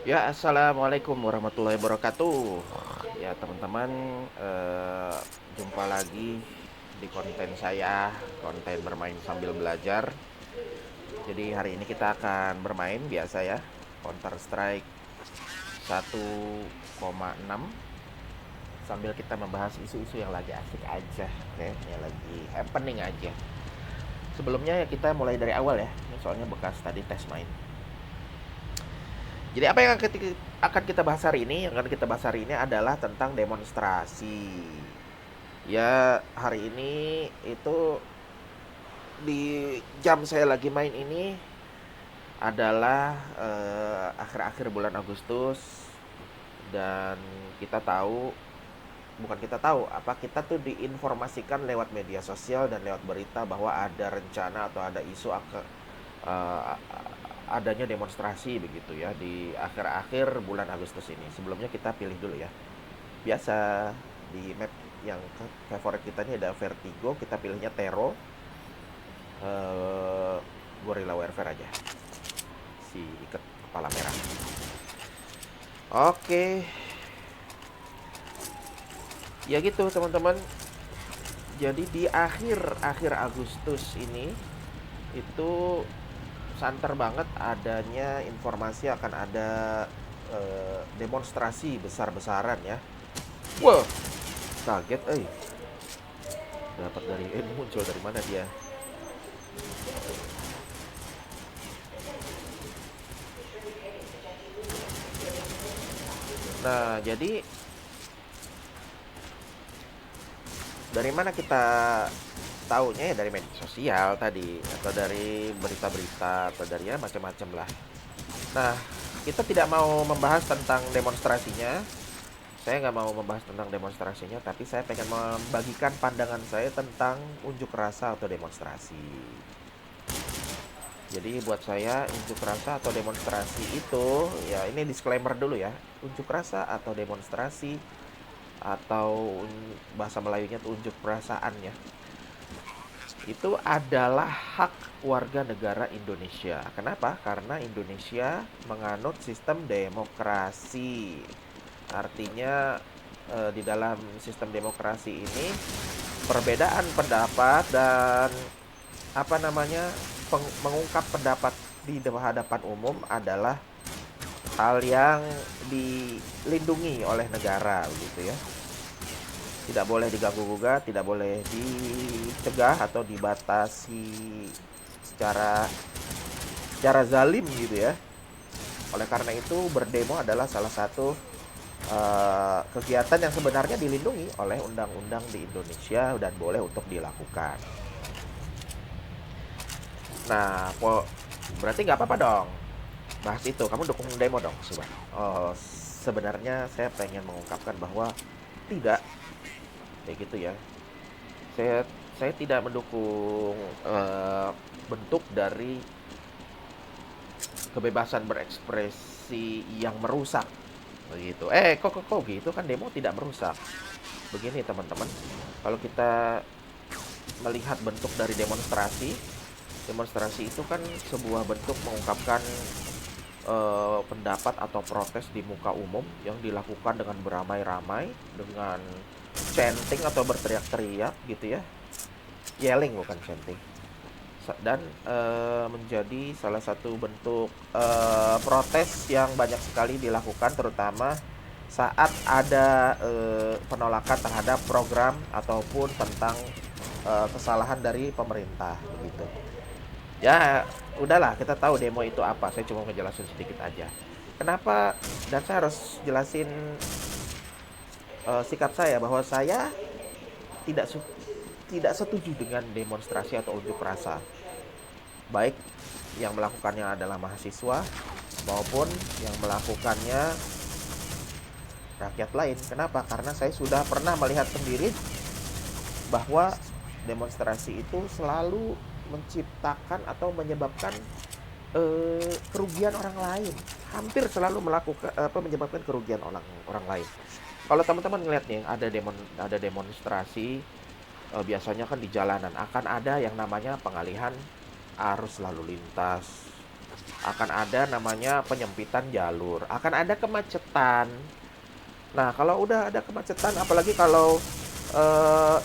Ya, assalamualaikum warahmatullahi wabarakatuh. Ya, teman-teman, eh, jumpa lagi di konten saya, konten bermain sambil belajar. Jadi hari ini kita akan bermain biasa ya, Counter Strike 1,6 sambil kita membahas isu-isu yang lagi asik aja, oke, yang lagi happening aja. Sebelumnya ya kita mulai dari awal ya, ini soalnya bekas tadi tes main. Jadi apa yang akan kita bahas hari ini? Yang akan kita bahas hari ini adalah tentang demonstrasi. Ya, hari ini itu di jam saya lagi main ini adalah akhir-akhir bulan Agustus, dan kita tahu, bukan kita tahu, apa kita tuh diinformasikan lewat media sosial dan lewat berita bahwa ada rencana atau ada isu eh, adanya demonstrasi begitu ya di akhir-akhir bulan Agustus ini. Sebelumnya kita pilih dulu ya. Biasa di map yang favorit kita ini ada Vertigo, kita pilihnya Tero, eh Gorilla Warfare aja. Si ikat kepala merah. Oke, ya gitu teman-teman. Jadi di akhir-akhir Agustus ini itu santer banget adanya informasi akan ada demonstrasi besar-besaran ya. Wah, kaget, dapat dari muncul dari mana dia? Nah, jadi dari mana kita taunya? Ya dari media sosial tadi, atau dari berita-berita, atau dari ya macam-macam lah. Nah, kita tidak mau membahas tentang demonstrasinya. Saya nggak mau membahas tentang demonstrasinya, tapi saya pengen membagikan pandangan saya tentang unjuk rasa atau demonstrasi. Jadi buat saya unjuk rasa atau demonstrasi itu, ya ini disclaimer dulu ya. Unjuk rasa atau demonstrasi atau bahasa Melayunya tuh unjuk perasaan ya. Itu adalah hak warga negara Indonesia. Kenapa? Karena Indonesia menganut sistem demokrasi. Artinya di dalam sistem demokrasi ini perbedaan pendapat dan apa namanya mengungkap pendapat di hadapan umum adalah hal yang dilindungi oleh negara gitu ya. Tidak boleh diganggu-gugat, tidak boleh dicegah atau dibatasi secara secara zalim gitu ya. Oleh karena itu berdemo adalah salah satu kegiatan yang sebenarnya dilindungi oleh undang-undang di Indonesia dan boleh untuk dilakukan. Nah, berarti nggak apa-apa dong bahas itu. Kamu dukung demo dong, Suban? Oh, sebenarnya saya pengen mengungkapkan bahwa tidak kayak gitu ya. Saya tidak mendukung bentuk dari kebebasan berekspresi yang merusak begitu. Kok gitu, kan demo tidak merusak. Begini teman-teman, kalau kita melihat bentuk dari demonstrasi, demonstrasi itu kan sebuah bentuk mengungkapkan pendapat atau protes di muka umum yang dilakukan dengan beramai-ramai, dengan chanting atau berteriak-teriak gitu ya. Yelling bukan chanting. Dan menjadi salah satu bentuk protes yang banyak sekali dilakukan, terutama saat ada penolakan terhadap program ataupun tentang kesalahan dari pemerintah begitu. Ya, udahlah, kita tahu demo itu apa. Saya cuma ngejelasin sedikit aja. Kenapa, dan saya harus jelasin sikap saya bahwa saya tidak tidak setuju dengan demonstrasi atau unjuk rasa. Baik yang melakukannya adalah mahasiswa maupun yang melakukannya rakyat lain. Kenapa? Karena saya sudah pernah melihat sendiri bahwa demonstrasi itu selalu menciptakan atau menyebabkan kerugian orang lain. Hampir selalu melakukan menyebabkan kerugian orang orang lain. Kalau teman-teman ngeliat nih ada demonstrasi, biasanya kan di jalanan akan ada yang namanya pengalihan arus lalu lintas, akan ada namanya penyempitan jalur, akan ada kemacetan. Nah, kalau udah ada kemacetan, apalagi kalau eh,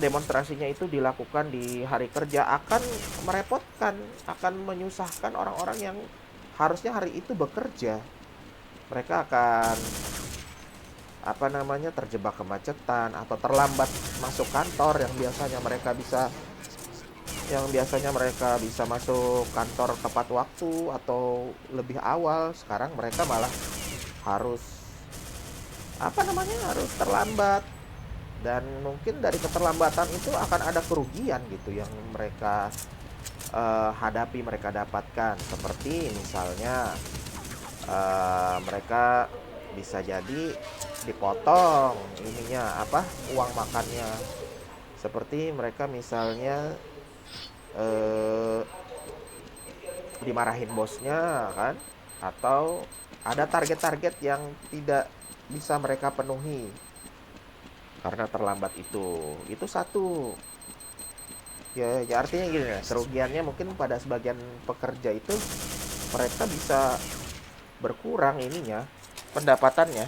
demonstrasinya itu dilakukan di hari kerja, akan merepotkan, akan menyusahkan orang-orang yang harusnya hari itu bekerja. Mereka akan apa namanya terjebak kemacetan atau terlambat masuk kantor yang biasanya mereka bisa masuk kantor tepat waktu atau lebih awal. Sekarang mereka malah harus apa namanya harus terlambat, dan mungkin dari keterlambatan itu akan ada kerugian gitu yang mereka hadapi, mereka dapatkan, seperti misalnya mereka bisa jadi dipotong ininya apa uang makannya, seperti mereka misalnya eh, dimarahin bosnya kan, atau ada target-target yang tidak bisa mereka penuhi karena terlambat. Itu satu ya, ya artinya gini ya, kerugiannya mungkin pada sebagian pekerja itu mereka bisa berkurang ininya pendapatannya.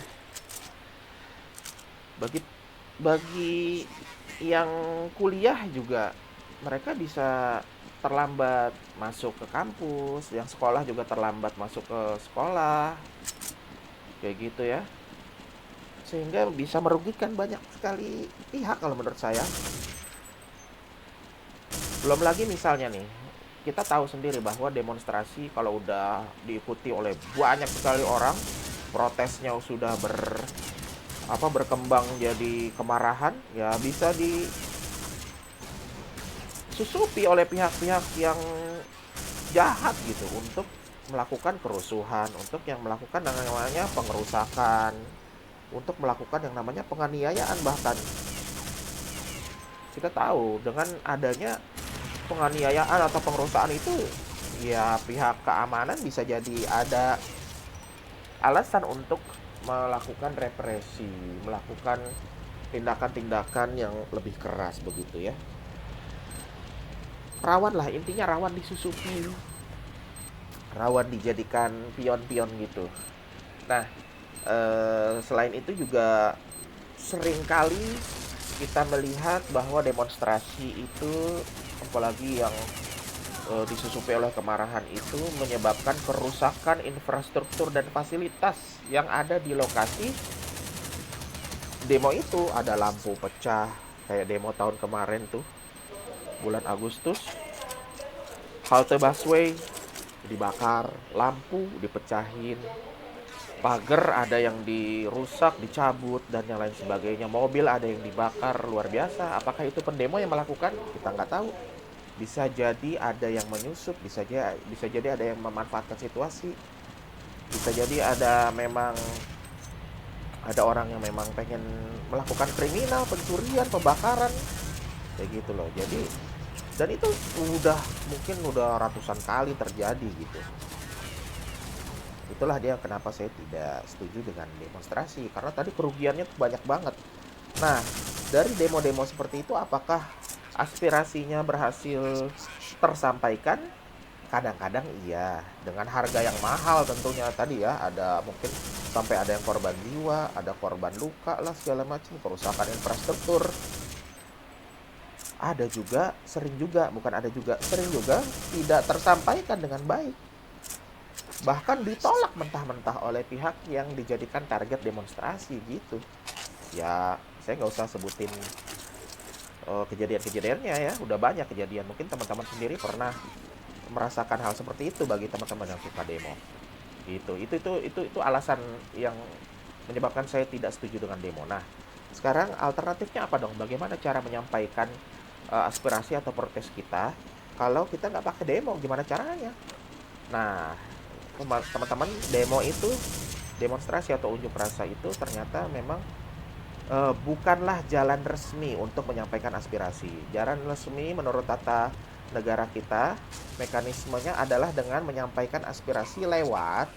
Bagi bagi yang kuliah juga mereka bisa terlambat masuk ke kampus, yang sekolah juga terlambat masuk ke sekolah, kayak gitu ya, sehingga bisa merugikan banyak sekali pihak kalau menurut saya. Belum lagi misalnya nih, kita tahu sendiri bahwa demonstrasi kalau udah diikuti oleh banyak sekali orang, protesnya sudah berkembang jadi kemarahan, ya bisa disusupi oleh pihak-pihak yang jahat gitu untuk melakukan kerusuhan, untuk yang melakukan yang namanya pengerusakan, untuk melakukan yang namanya penganiayaan. Bahkan kita tahu dengan adanya penganiayaan atau pengerusakan itu, ya pihak keamanan bisa jadi ada alasan untuk melakukan represi, melakukan tindakan-tindakan yang lebih keras begitu ya. Rawan lah, intinya rawan disusupi, rawan dijadikan pion-pion gitu. Nah, selain itu juga seringkali kita melihat bahwa demonstrasi itu, apalagi yang disusupi oleh kemarahan, itu menyebabkan kerusakan infrastruktur dan fasilitas yang ada di lokasi demo itu. Ada lampu pecah kayak demo tahun kemarin tuh, bulan Agustus, halte busway dibakar, lampu dipecahin, pagar ada yang dirusak, dicabut, dan yang lain sebagainya. Mobil ada yang dibakar, luar biasa. Apakah itu pendemo yang melakukan? Kita nggak tahu. Bisa jadi ada yang menyusup, bisa jadi ada yang memanfaatkan situasi, bisa jadi ada orang yang memang pengen melakukan kriminal, pencurian, pembakaran, kayak gitu loh. Jadi, dan itu mungkin udah ratusan kali terjadi gitu. Itulah dia kenapa saya tidak setuju dengan demonstrasi, karena tadi kerugiannya tuh banyak banget. Nah, dari demo-demo seperti itu, apakah aspirasinya berhasil tersampaikan? Kadang-kadang iya, dengan harga yang mahal tentunya. Tadi ya, ada mungkin sampai ada yang korban jiwa, ada korban luka lah, segala macam, kerusakan infrastruktur. Ada juga, sering juga, bukan ada juga, sering juga tidak tersampaikan dengan baik. Bahkan ditolak mentah-mentah oleh pihak yang dijadikan target demonstrasi gitu. Ya, saya nggak usah sebutin kejadian-kejadiannya ya, udah banyak kejadian. Mungkin teman-teman sendiri pernah merasakan hal seperti itu bagi teman-teman yang suka demo. Gitu. Itu alasan yang menyebabkan saya tidak setuju dengan demo. Nah, sekarang alternatifnya apa dong? Bagaimana cara menyampaikan aspirasi atau protes kita kalau kita nggak pakai demo? Gimana caranya? Nah, teman-teman, demonstrasi atau unjuk rasa itu ternyata memang bukanlah jalan resmi untuk menyampaikan aspirasi. Jalan resmi menurut tata negara kita, mekanismenya adalah dengan menyampaikan aspirasi lewat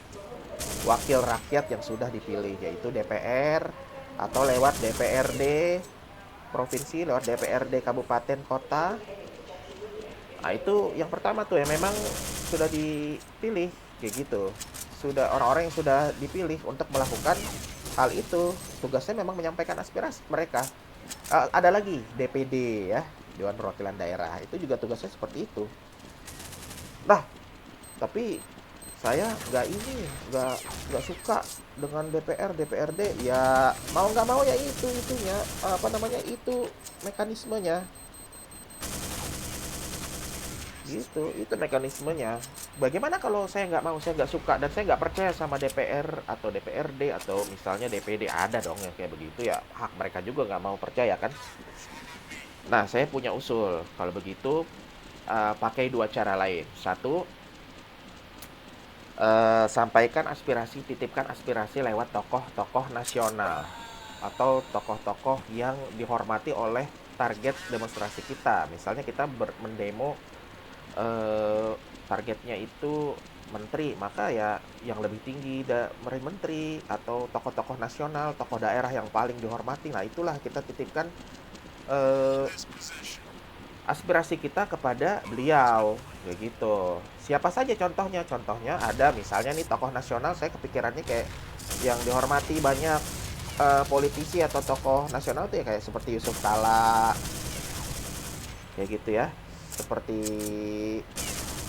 wakil rakyat yang sudah dipilih, yaitu DPR, atau lewat DPRD provinsi, lewat DPRD kabupaten kota. Nah, itu yang pertama tuh, yang memang sudah dipilih kayak gitu. Sudah orang-orang yang sudah dipilih untuk melakukan hal itu. Tugasnya memang menyampaikan aspirasi mereka. Ada lagi DPD ya, Dewan Perwakilan Daerah. Itu juga tugasnya seperti itu. Nah, tapi saya nggak suka dengan DPR DPRD ya, mau nggak mau ya itunya apa namanya itu mekanismenya gitu, itu mekanismenya. Bagaimana kalau saya nggak mau, saya nggak suka, dan saya nggak percaya sama DPR atau DPRD atau misalnya DPD, ada dong yang kayak begitu ya, hak mereka juga nggak mau percaya kan. Nah, saya punya usul kalau begitu, pakai dua cara lain. Satu, sampaikan aspirasi, titipkan aspirasi lewat tokoh-tokoh nasional atau tokoh-tokoh yang dihormati oleh target demonstrasi kita. Misalnya kita mendemo, eh, targetnya itu menteri, maka ya yang lebih tinggi menteri atau tokoh-tokoh nasional, tokoh daerah yang paling dihormati. Nah, itulah kita titipkan eh, aspirasi kita kepada beliau kayak gitu. Siapa saja contohnya? Contohnya ada misalnya nih tokoh nasional, saya kepikirannya kayak yang dihormati banyak politisi atau tokoh nasional tuh ya, kayak seperti Yusuf Kala kayak gitu ya. Seperti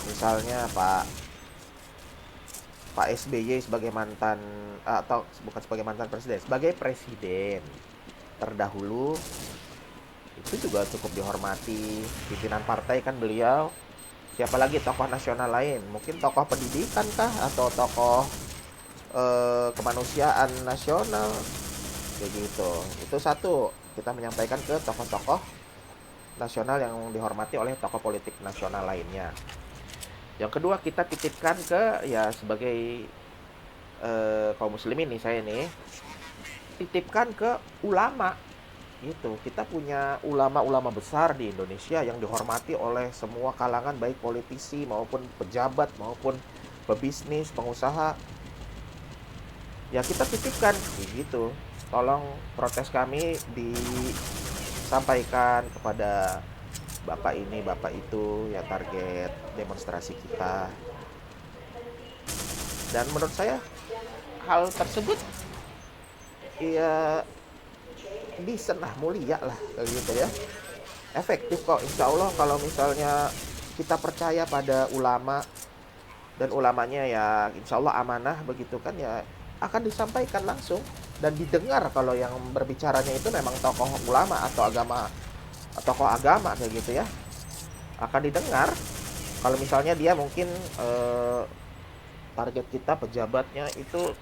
misalnya Pak SBY sebagai mantan, atau bukan sebagai mantan presiden, sebagai presiden terdahulu, itu juga cukup dihormati pimpinan partai kan beliau. Siapa lagi tokoh nasional lain? Mungkin tokoh pendidikan kah, atau tokoh kemanusiaan nasional kayak gitu. Itu satu, kita menyampaikan ke tokoh-tokoh nasional yang dihormati oleh tokoh politik nasional lainnya. Yang kedua, kita titipkan ke, ya sebagai kaum muslimin nih, saya nih titipkan ke ulama gitu. Kita punya ulama-ulama besar di Indonesia yang dihormati oleh semua kalangan, baik politisi maupun pejabat maupun pebisnis, pengusaha. Ya kita titipkan gitu. Tolong protes kami disampaikan kepada bapak ini, bapak itu yang target demonstrasi kita. Dan menurut saya hal tersebut ya decent lah, mulia lah kayak gitu ya. Efektif kok insya Allah kalau misalnya kita percaya pada ulama, dan ulamanya ya insya Allah amanah begitu kan, ya akan disampaikan langsung dan didengar. Kalau yang berbicaranya itu memang tokoh ulama atau tokoh agama kayak gitu ya, akan didengar. Kalau misalnya dia mungkin target kita pejabatnya itu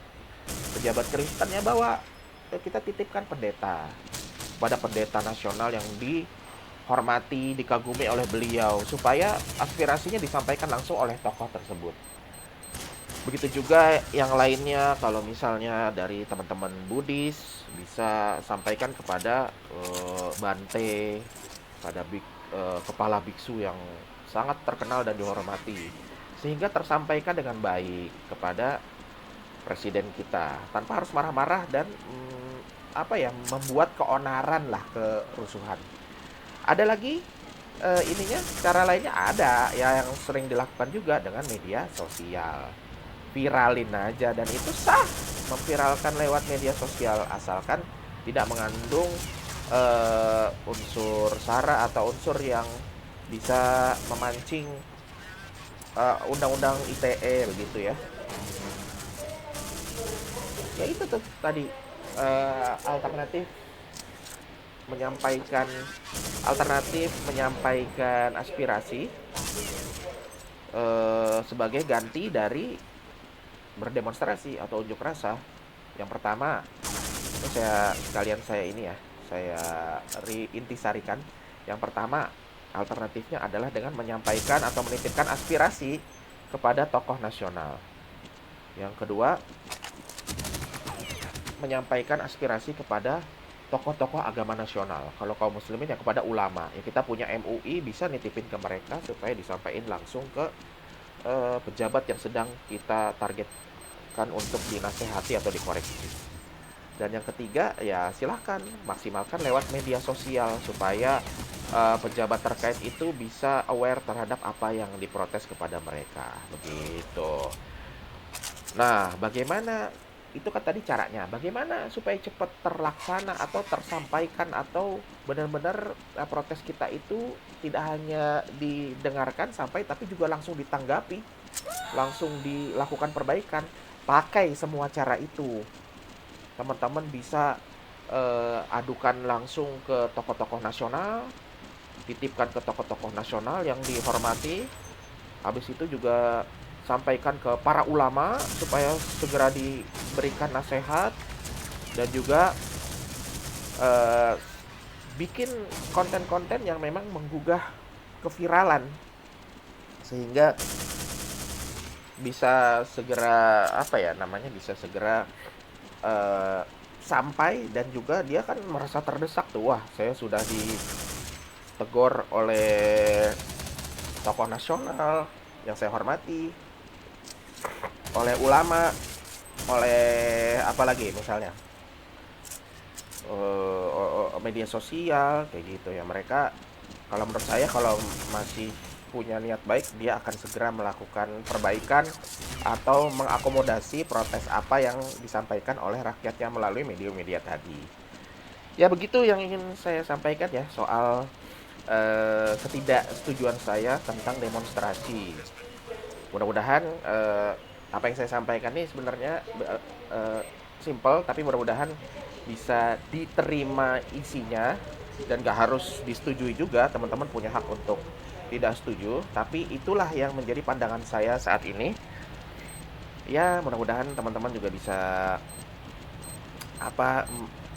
pejabat Kristen, ya bawa, kita titipkan pendeta pada pendeta nasional yang dihormati, dikagumi oleh beliau, supaya aspirasinya disampaikan langsung oleh tokoh tersebut. Begitu juga yang lainnya, kalau misalnya dari teman-teman Buddhis, bisa sampaikan kepada Bante, pada kepala biksu yang sangat terkenal dan dihormati, sehingga tersampaikan dengan baik kepada presiden kita tanpa harus marah-marah dan membuat keonaran lah, kerusuhan. Ada lagi ininya, cara lainnya ada ya, yang sering dilakukan juga dengan media sosial. Viralin aja, dan itu sah. Memviralkan lewat media sosial asalkan tidak mengandung unsur sara atau unsur yang bisa memancing undang-undang ITE begitu ya. Ya itu tuh tadi, alternatif menyampaikan aspirasi sebagai ganti dari berdemonstrasi atau unjuk rasa. Yang pertama, ini saya intisarikan. Yang pertama, alternatifnya adalah dengan menyampaikan atau menitipkan aspirasi kepada tokoh nasional. Yang kedua, menyampaikan aspirasi kepada tokoh-tokoh agama nasional. Kalau kaum muslimin ya kepada ulama. Ya kita punya MUI, bisa nitipin ke mereka supaya disampaikan langsung ke pejabat yang sedang kita targetkan untuk dinasehati atau dikoreksi. Dan yang ketiga, ya silahkan maksimalkan lewat media sosial supaya pejabat terkait itu bisa aware terhadap apa yang diprotes kepada mereka, begitu. Nah, bagaimana itu kan tadi caranya. Bagaimana supaya cepat terlaksana atau tersampaikan atau benar-benar protes kita itu tidak hanya didengarkan sampai tapi juga langsung ditanggapi, langsung dilakukan perbaikan. Pakai semua cara itu. Teman-teman bisa adukan langsung ke tokoh-tokoh nasional, titipkan ke tokoh-tokoh nasional yang dihormati. Habis itu juga sampaikan ke para ulama supaya segera diberikan nasihat, dan juga eh, bikin konten-konten yang memang menggugah keviralan sehingga bisa segera apa ya namanya, bisa segera eh, sampai, dan juga dia kan merasa terdesak tuh, wah saya sudah ditegur oleh tokoh nasional yang saya hormati, oleh ulama, oleh apa lagi misalnya media sosial kayak gitu ya. Mereka kalau menurut saya kalau masih punya niat baik, dia akan segera melakukan perbaikan atau mengakomodasi protes apa yang disampaikan oleh rakyatnya melalui media-media tadi. Ya begitu yang ingin saya sampaikan ya soal ketidaksetujuan saya tentang demonstrasi. Mudah-mudahan apa yang saya sampaikan ini sebenarnya simple, tapi mudah-mudahan bisa diterima isinya dan gak harus disetujui juga. Teman-teman punya hak untuk tidak setuju, tapi itulah yang menjadi pandangan saya saat ini. Ya mudah-mudahan teman-teman juga bisa apa,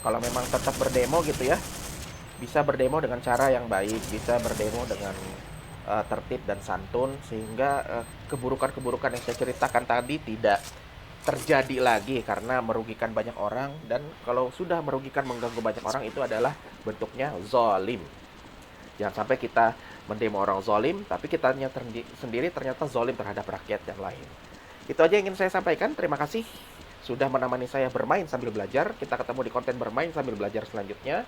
kalau memang tetap berdemo gitu ya, bisa berdemo dengan cara yang baik, bisa berdemo dengan tertib dan santun, sehingga keburukan-keburukan yang saya ceritakan tadi tidak terjadi lagi karena merugikan banyak orang. Dan kalau sudah merugikan, mengganggu banyak orang, itu adalah bentuknya zolim. Jangan sampai kita mendemo orang zolim tapi kita sendiri ternyata zolim terhadap rakyat yang lain. Itu aja yang ingin saya sampaikan. Terima kasih sudah menemani saya bermain sambil belajar. Kita ketemu di konten bermain sambil belajar selanjutnya.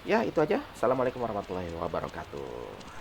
Ya itu aja. Assalamualaikum warahmatullahi wabarakatuh.